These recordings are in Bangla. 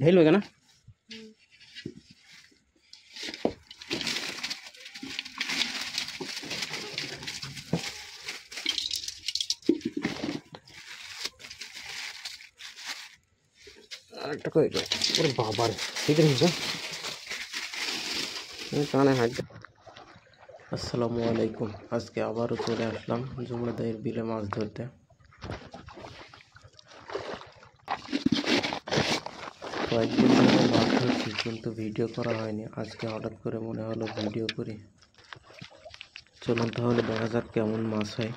ঢেল কেন আরেকটা কই ওরে বাবা রে ঠিক আছে কানে হাঁট। আসসালামু আলাইকুম। আজকে আবারও চলে আসলাম যমুনাদাইয়ের বিলে মাছ ধরতে। কয়েকদিন ধরে মাছ ধরছি কিন্তু ভিডিও করা হয়নি। আজকে হঠাৎ করে মনে হলো ভিডিও করি। চলুন তাহলে দেখা যাক কেমন মাছ হয়।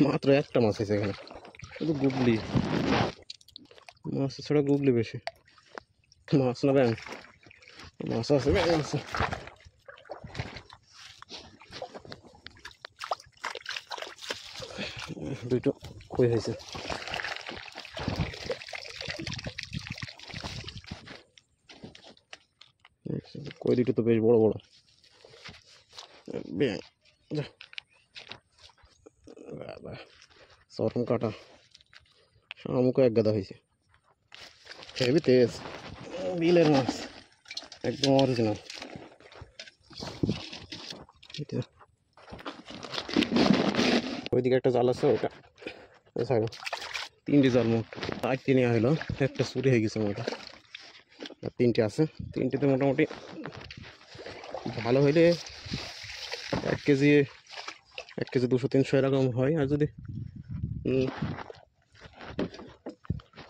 মাত্র একটা মাছ আছে এখানে, শুধু গুগলি মাছ ছাড়া গুগলি বেশি। মাছ না ব্যাং, মাছ আছে ব্যাং আছে। দুটো কই হয়েছে, কই দুটো তো বেশ বড় বড় ব্যাং। চরম কাটা শামুকও এক গাদা হয়েছে, হেবি তেজ বিলের মাছ, একদম অরিজিনাল। ওইদিকে একটা জাল আছে, ওটা তিনটি জাল মোট 8টি নেওয়া হলো, একটা চুরি হয়ে গেছে মোটা, আর 3টে আছে। 3টেতে মোটামুটি ভালো হইলে 1 কেজি 200-300 এরকম হয়, আর যদি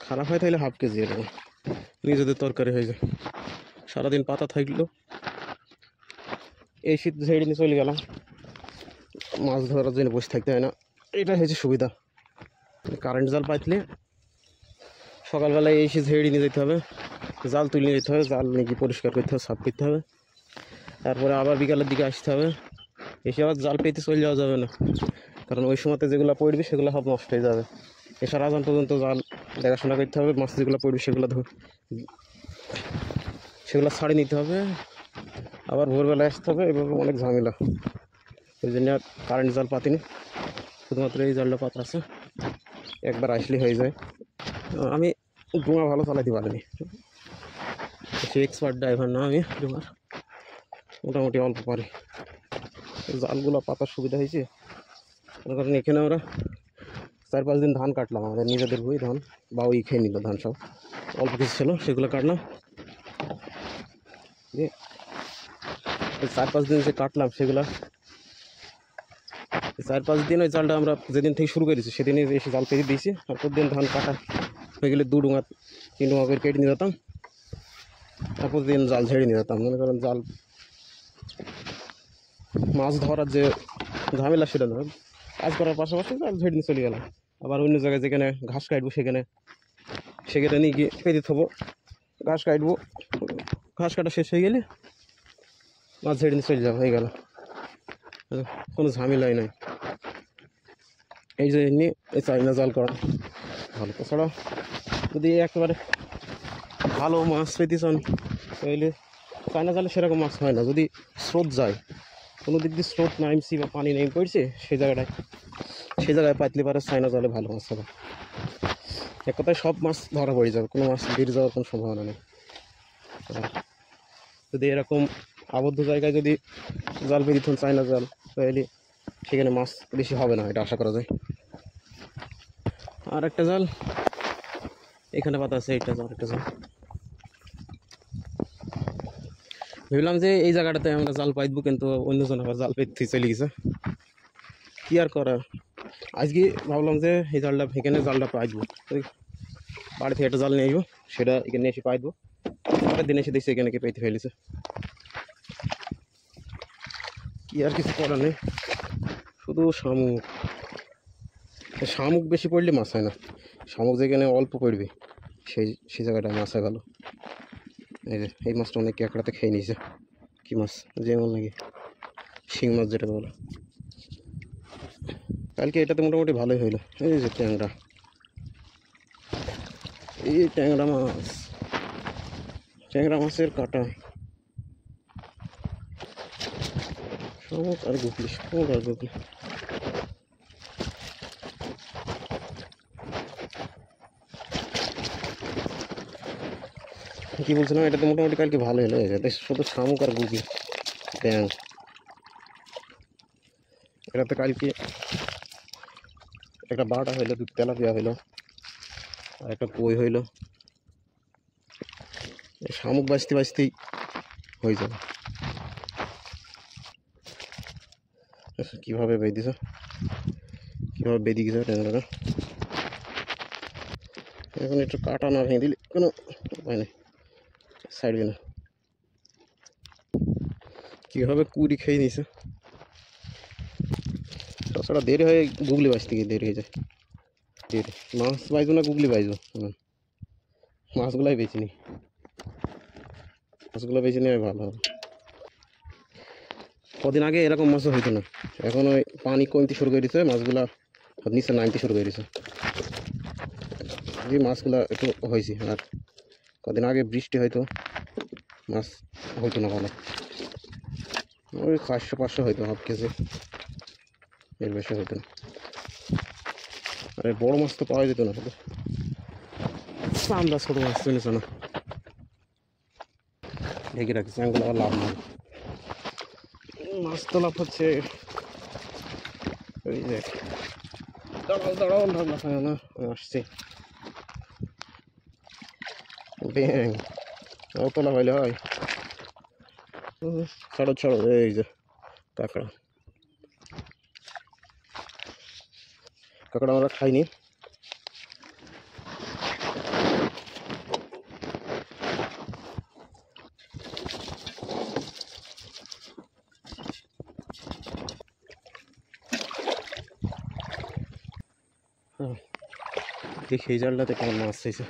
খারাপ হয় তাহলে হাফ কেজি এরকম নিজেদের তরকারি হয়ে যায়। সারাদিন পাতা থাকলো, এই শীত ঝেড়ে নিয়ে চলে গেলাম, মাছ ধরার জন্য বসে থাকতে হয় না, এটা হয়েছে সুবিধা। কারেন্ট জাল পাইলে সকালবেলায় এসে ঝেড়ে নিয়ে যেতে হবে, জাল তুলে নিয়ে যেতে হবে, জাল নিয়ে গিয়ে পরিষ্কার করতে হবে, সাফ করতে হবে, তারপরে আবার বিকালের দিকে আসতে হবে। এসে আবার জাল পেতে চলে যাওয়া যাবে না, কারণ ওই সময়তে যেগুলো পড়বে সেগুলো সব নষ্ট হয়ে যাবে। এছাড়া আজান পর্যন্ত জাল দেখাশোনা করতে হবে, মাছ যেগুলো পড়বে সেগুলো ছাড়িয়ে নিতে হবে, আবার ভোরবেলায় আসতে হবে। এভাবে অনেক ঝামেলা, ওই জন্য আর কারেন্ট জাল পাতিনি, শুধুমাত্র এই জালটা পাতা আছে, একবার আসলে হয়ে যায়। আমি ডোঙা ভালো চালাতে পারিনি, সে এক্সপার্ট ড্রাইভার না আমি, ডোঙার মোটামুটি অল্প পারি। জালগুলো পাতার সুবিধা হয়েছে, কারণ এখানে আমরা 4-5 দিন ধান কাটলাম, আমাদের নিজেদের বই ধান, বা ওই খেয়ে নিল ধান, সব অল্প কিছু ছিল সেগুলো কাটলাম। 4-5 দিন যে কাটলাম সেগুলো 4-5 দিন ওই জালটা আমরা যেদিন থেকে শুরু করেছি সেদিনই এসে জাল পেতে দিয়েছি। আর প্রতিদিন ধান কাটা হয়ে গেলে 2 ডোঙা 3 ডোঙা করে কেটে নিয়ে যেতাম, আর প্রতিদিন জাল ঝেড়ে নিয়ে যেতাম। মনে করেন জাল মাছ ধরার যে ঝামেলা সেটা নয়, কাজ করার পাশাপাশি জাল ঝেড়ে নিয়ে চলে গেলাম। আবার অন্য জায়গায় যেখানে ঘাস কাটবো সেখানে নিয়ে গিয়ে পেতে থবো, ঘাস কাটবো, ঘাস কাটা শেষ হয়ে গেলে মাছ ঝেড়ে নিয়ে চলে যাবো, হয়ে গেল, কোনো ঝামেলাই নাই। এই যে এমনি এই চাইনা জাল করা ভালো। তাছাড়া যদি একেবারে ভালো মাছ পেতে চান তাহলে চাইনা জালে সেরকম মাছ হয় না। যদি স্রোত যায়, কোনো দিক দিয়ে স্রোত নামছি বা পানি নেমে পড়ছে, সেই জায়গায় পাতলে পারে চাইনা জালে ভালো মাছ হবে। এক কথায় সব মাছ ধরা পড়ে যাবে, কোনো মাছ বেরিয়ে যাওয়ার কোনো সম্ভাবনা নেই। যদি এরকম আবদ্ধ জায়গায় যদি জাল বেরিয়ে থাকুন চাইনা জাল, তাহলে সেখানে মাছ বেশি হবে না, এটা আশা করা যায়। আর একটা জাল এখানে পাতা আছে, এইটা আরেকটা জাল। ভেবেলাম যে এই জায়গাটাতে আমরা জাল পাইবো, কিন্তু অন্যজন আবার জাল পেতে চলে গেছে, কি আর করা। আজকে ভাবলাম যে এই জালটা এখানে জালটা পাইবো, বাড়ি থেকে একটা জাল নিয়ে আসবো, সেটা এখানে এসে পাইবো। পরের দিন এসে দেখছি এখানে কে পেতে ফেলেছে, কি আর কিছু করার নেই। শুধু শামুক বেশি পড়লে মাছ হয় না, শামুক যেখানে অল্প পড়বে সেই জায়গাটায় মাছ হয় ভালো। এই মাছটা অনেক একড়াতে খেয়ে নিয়েছে। কি মাছ, যে মাছ নাকি শিং মাছ যেটা বলো। কালকে এটাতে মোটামুটি ভালোই হইলো। এই যে ট্যাংরা, এই ট্যাংরা মাছ, ট্যাংরা মাছের কাটা, শামুক আর গুগলি, শামুক আর গুগলি। কি বলছিলাম, এটাতে মোটামুটি কালকে ভালো হলো। এটাতে শুধু শামুক আর গুগলি, ট্যাং। এটাতে কালকে একটা বাটা হইলো, দুটো তেলাপিয়া হইলো, আর একটা কই হইলো। শামুক বাঁচতে বাঁচতেই হয়ে যাবে। কীভাবে বেঁধেছ, কীভাবে বেঁধে গেছে ট্যাংরাটা। এখন একটু কাটা না ভেঙে দিলে কোনো উপায় নেই, ছাড়বে না। কীভাবে কুড়ি খেয়ে নিছে। তাছাড়া দেরি হয়ে গুগলি বাঁচতে গিয়ে দেরি হয়ে যায়। দেরি মাছ বাঁচবো না গুগলি বাঁচবো, মাছগুলাই বেছে নিই, মাছগুলো বেছে নিয়ে ভালো হবে। কদিন আগে এরকম মাছও হইতো না, এখন ওই পানি কমতে শুরু করে দিচ্ছে, মাছগুলা নিচে নামতে শুরু করে দিচ্ছে। যে মাছগুলা একটু হয়েছে, আর কদিন আগে বৃষ্টি হয়তো মাছ হইতো না ভালো, ওই 400-500 হয়তো হাফ কেজি, এর বেশি হইতো না। আর বড় মাছ তো পাওয়া যেত না, শুধু আমরা ছোটো মাছ চিনিস না, ঢেকে রাখছি, আঙ্গুল আবার লাভ নাই। মাছ তো লাভ হচ্ছে, ওই যে দাঁড়াও দাঁড়াও লাফায় না, আসছি। ব্যাং ও তোলা হইলে হয়, ছাড়ো ছাড়ো। এই যে কাঁকড়া, কাঁকড়া আমরা খাইনি। দেখি এই জালটাতে কেমন মাছ চাইছে।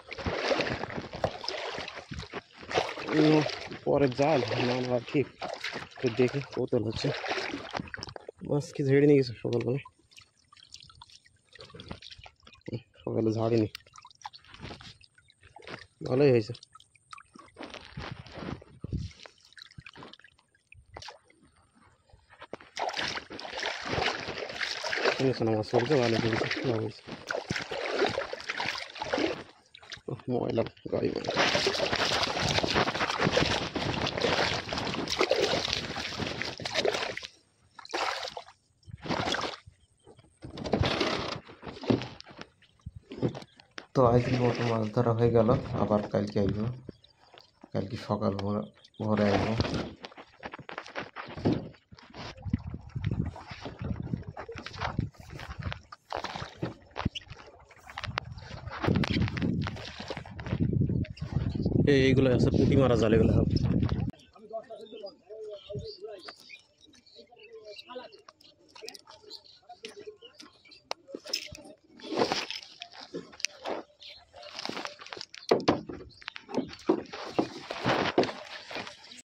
পরের জাল না আর কি দেখি কৌতল হচ্ছে। মাছ কি ঝেড়ে নিয়ে গেছে সকালবেলা, সকালে ঝাড়িনি, ভালোই হয়েছে। না মাছ পড়ছে, ভালো পড়েছে, ভালো হয়েছে। ময়লা গাড়ি ময়লা। তো আজকের মতো মাছ ধরা হয়ে গেল, আবার কালকে আইব, কালকে সকাল ভোরে আইব। এইগুলো আছে পুঁটি মারা জাল, এগুলো